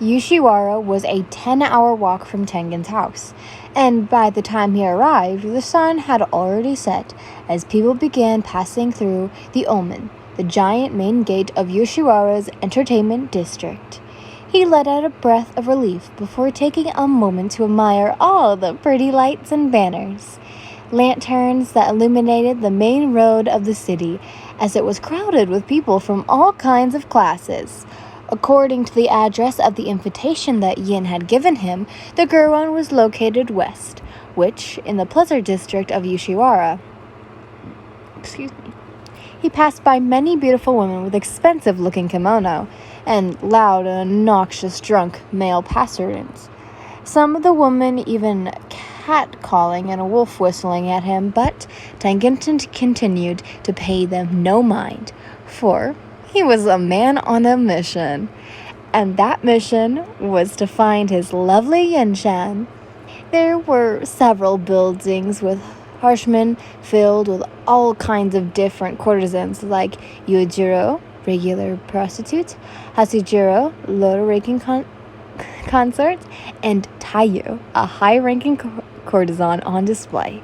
Yoshiwara was a 10-hour walk from Tengen's house, and by the time he arrived, the sun had already set as people began passing through the Omen, the giant main gate of Yoshiwara's entertainment district. He let out a breath of relief before taking a moment to admire all the pretty lights and banners, lanterns that illuminated the main road of the city, as it was crowded with people from all kinds of classes. According to the address of the invitation that Yin had given him, the Gurwan was located west, which, in the pleasure district of Yoshiwara. He passed by many beautiful women with expensive-looking kimono, and loud and obnoxious drunk male passerines. Some of the women even cat-calling and wolf-whistling at him, but Tengen continued to pay them no mind, for he was a man on a mission, and that mission was to find his lovely Yin-chan. There were several buildings with harshmen filled with all kinds of different courtesans, like Yojiro, regular prostitute, Hasujiro, low-ranking consort, and Taiyu, a high-ranking courtesan on display.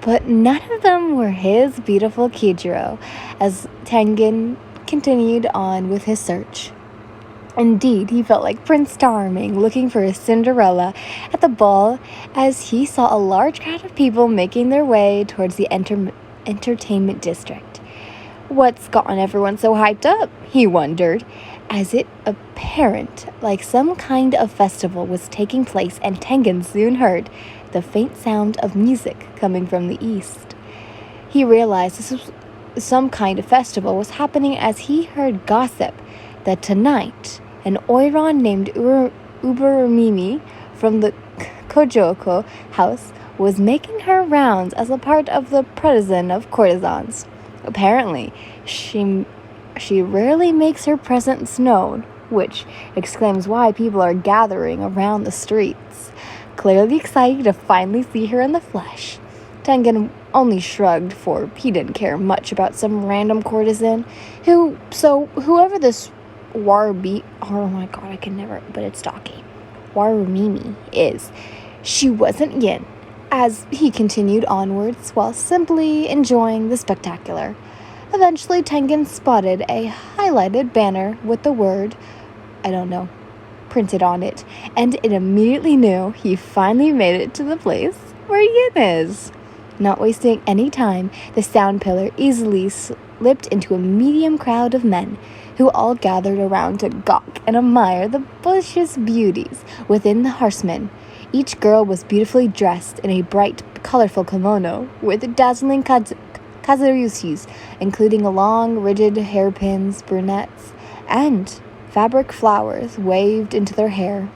But none of them were his beautiful Kijiro, as Tengen continued on with his search. Indeed, he felt like Prince Charming looking for his Cinderella at the ball as he saw a large crowd of people making their way towards the entertainment district. What's gotten everyone so hyped up? He wondered, as it apparent like some kind of festival was taking place, and Tengen soon heard the faint sound of music coming from the east. He realized this was some kind of festival was happening as he heard gossip that tonight an oiran named Ubermimi from the Kojoko house was making her rounds as a part of the partisan of courtesans. Apparently, she rarely makes her presence known, which explains why people are gathering around the streets, clearly excited to finally see her in the flesh. Tengen only shrugged, for he didn't care much about some random courtesan whoever this Warumimi is, she wasn't Yin, as he continued onwards while simply enjoying the spectacular. Eventually, Tengen spotted a highlighted banner with the word, printed on it, and it immediately knew he finally made it to the place where Yin is. Not wasting any time, the sound pillar easily slipped into a medium crowd of men, who all gathered around to gawk and admire the delicious beauties within the horsemen. Each girl was beautifully dressed in a bright, colorful kimono with dazzling kazuryushis, including long, rigid hairpins, brunettes, and fabric flowers waved into their hair.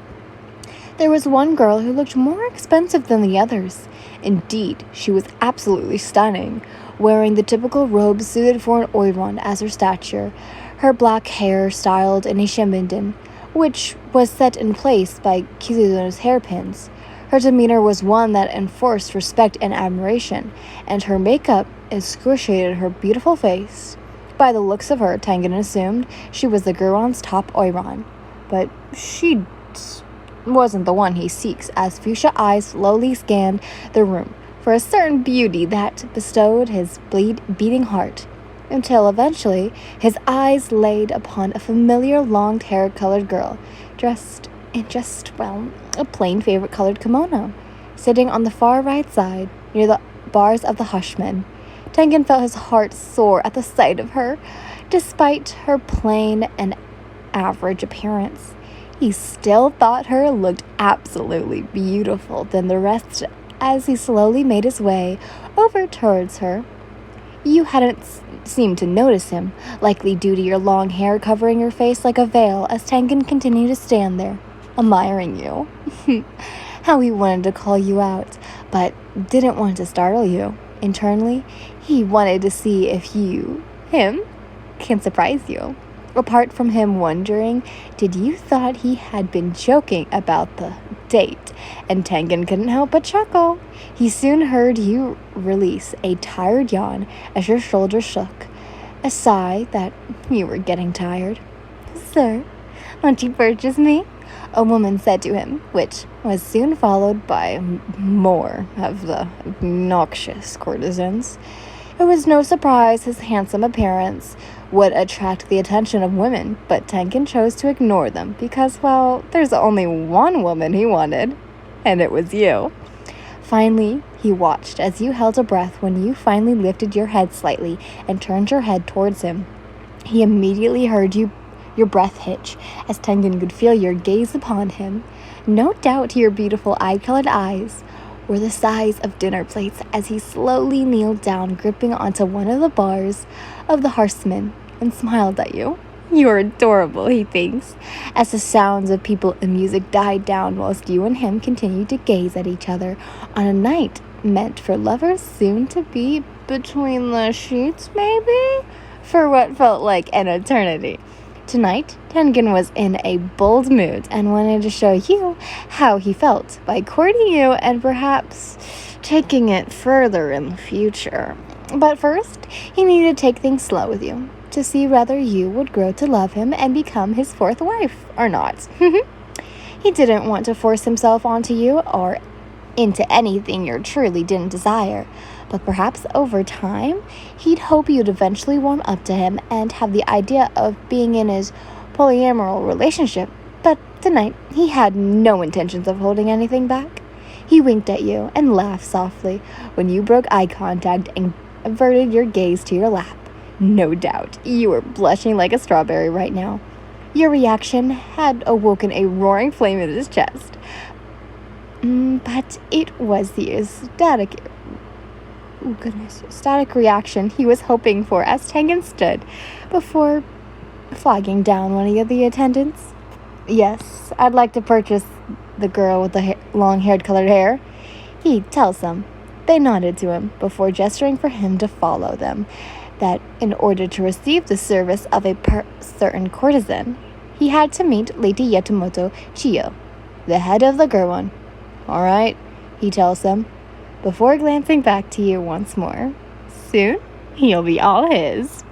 There was one girl who looked more expensive than the others. Indeed, she was absolutely stunning, wearing the typical robe suited for an oiran as her stature, her black hair styled in a shimbindin, which was set in place by Kizuno's hairpins. Her demeanor was one that enforced respect and admiration, and her makeup excruciated her beautiful face. By the looks of her, Tengen assumed she was the Gurwan's top oiran, but she wasn't the one he seeks, as fuchsia eyes slowly scanned the room for a certain beauty that bestowed his beating heart, until eventually his eyes laid upon a familiar long-haired colored girl, dressed in a plain favorite colored kimono, sitting on the far right side near the bars of the Hushman. Tengen felt his heart soar at the sight of her. Despite her plain and average appearance, he still thought her looked absolutely beautiful than the rest as he slowly made his way over towards her. You hadn't seemed to notice him, likely due to your long hair covering your face like a veil, as Tengen continued to stand there, admiring you. How he wanted to call you out, but didn't want to startle you. Internally, he wanted to see if him, can surprise you. Apart from him wondering, did you thought he had been joking about the date? And Tengen couldn't help but chuckle. He soon heard you release a tired yawn as your shoulders shook, a sigh that you were getting tired. Sir, won't you purchase me? a woman said to him, which was soon followed by more of the obnoxious courtesans. It was no surprise his handsome appearance would attract the attention of women, but Tengen chose to ignore them because, well, there's only one woman he wanted, and it was you. Finally, he watched as you held a breath when you finally lifted your head slightly and turned your head towards him. He immediately heard your breath hitch as Tengen could feel your gaze upon him. No doubt your beautiful eye-colored eyes were the size of dinner plates as he slowly kneeled down, gripping onto one of the bars of the horseman, and smiled at you. "You're adorable," he thinks, as the sounds of people and music died down whilst you and him continued to gaze at each other on a night meant for lovers soon to be between the sheets, maybe? For what felt like an eternity. Tonight, Tengen was in a bold mood and wanted to show you how he felt by courting you and perhaps taking it further in the future. But first, he needed to take things slow with you to see whether you would grow to love him and become his fourth wife or not. He didn't want to force himself onto you or into anything you truly didn't desire, but perhaps over time, he'd hope you'd eventually warm up to him and have the idea of being in his polyamoral relationship. But tonight, he had no intentions of holding anything back. He winked at you and laughed softly when you broke eye contact and averted your gaze to your lap. No doubt, you were blushing like a strawberry right now. Your reaction had awoken a roaring flame in his chest. But it was the ecstatic reaction he was hoping for as Tengen stood before flagging down one of the attendants. "Yes, I'd like to purchase the girl with the long-haired colored hair," he tells them. They nodded to him before gesturing for him to follow them, that in order to receive the service of a certain courtesan, he had to meet Lady Yatamoto Chiyo, the head of the Gurwon. "All right," he tells them, before glancing back to you once more. "Soon, he'll be all his."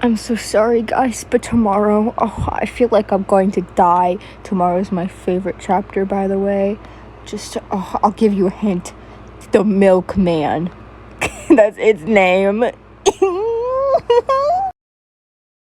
I'm so sorry, guys, but tomorrow, I feel like I'm going to die. Tomorrow's my favorite chapter, by the way. I'll give you a hint. It's the Milkman. That's its name.